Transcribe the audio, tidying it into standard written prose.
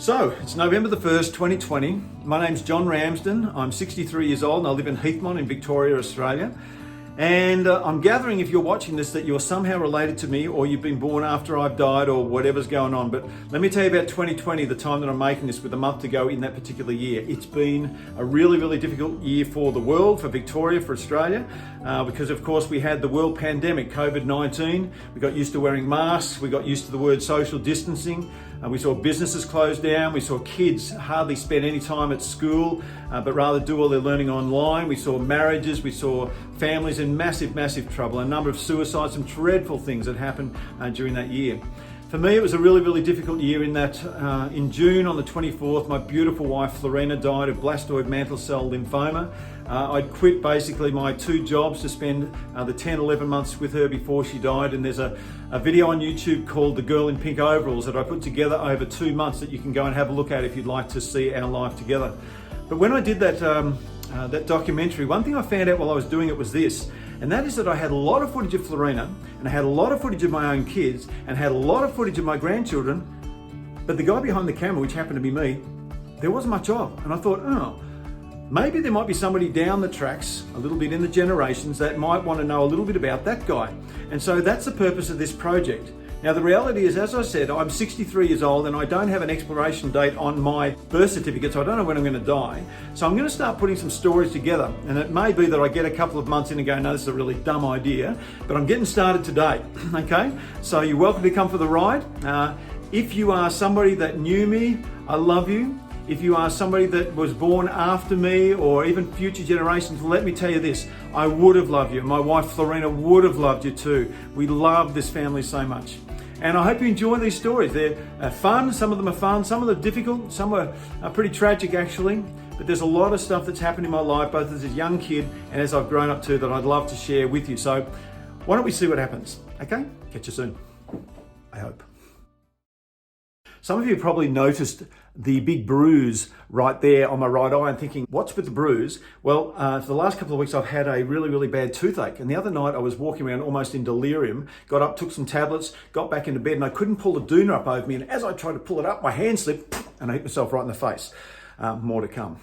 So, it's November the 1st, 2020. My name's John Ramsden. I'm 63 years old and I live in Heathmont in Victoria, Australia. And I'm gathering, if you're watching this, that you're somehow related to me or you've been born after I've died or whatever's going on. But let me tell you about 2020, the time that I'm making this, with a month to go in that particular year. It's been a really, really difficult year for the world, for Victoria, for Australia, because of course we had the world pandemic, COVID-19. We got used to wearing masks. We got used to the word social distancing. We saw businesses close down. We saw kids hardly spend any time at school, but rather do all their learning online. We saw marriages. We saw families in massive, massive trouble. A number of suicides, some dreadful things that happened during that year. For me, it was a really, really difficult year in that in June on the 24th, my beautiful wife, Florina, died of blastoid mantle cell lymphoma. I'd quit basically my 2 jobs to spend the 10, 11 months with her before she died. And there's a video on YouTube called The Girl in Pink Overalls that I put together over 2 months that you can go and have a look at if you'd like to see our life together. But when I did that documentary, one thing I found out while I was doing it was this, and that is that I had a lot of footage of Florina, and I had a lot of footage of my own kids, and had a lot of footage of my grandchildren, but the guy behind the camera, which happened to be me, there wasn't much of. And I thought, oh, maybe there might be somebody down the tracks, a little bit in the generations, that might want to know a little bit about that guy. And so that's the purpose of this project. Now, the reality is, as I said, I'm 63 years old and I don't have an expiration date on my birth certificate, so I don't know when I'm going to die. So I'm going to start putting some stories together. And it may be that I get a couple of months in and go, no, this is a really dumb idea, but I'm getting started today, okay? So you're welcome to come for the ride. If you are somebody that knew me, I love you. If you are somebody that was born after me or even future generations, let me tell you this, I would have loved you. My wife Florina would have loved you too. We love this family so much. And I hope you enjoy these stories. They're fun, some of them are fun, some of them are difficult, some are pretty tragic actually. But there's a lot of stuff that's happened in my life, both as a young kid and as I've grown up too, that I'd love to share with you. So why don't we see what happens, okay? Catch you soon, I hope. Some of you probably noticed the big bruise right there on my right eye and thinking, what's with the bruise? Well, for the last couple of weeks, I've had a really, really bad toothache. And the other night I was walking around almost in delirium, got up, took some tablets, got back into bed, and I couldn't pull the doona up over me. And as I tried to pull it up, my hand slipped and I hit myself right in the face. More to come.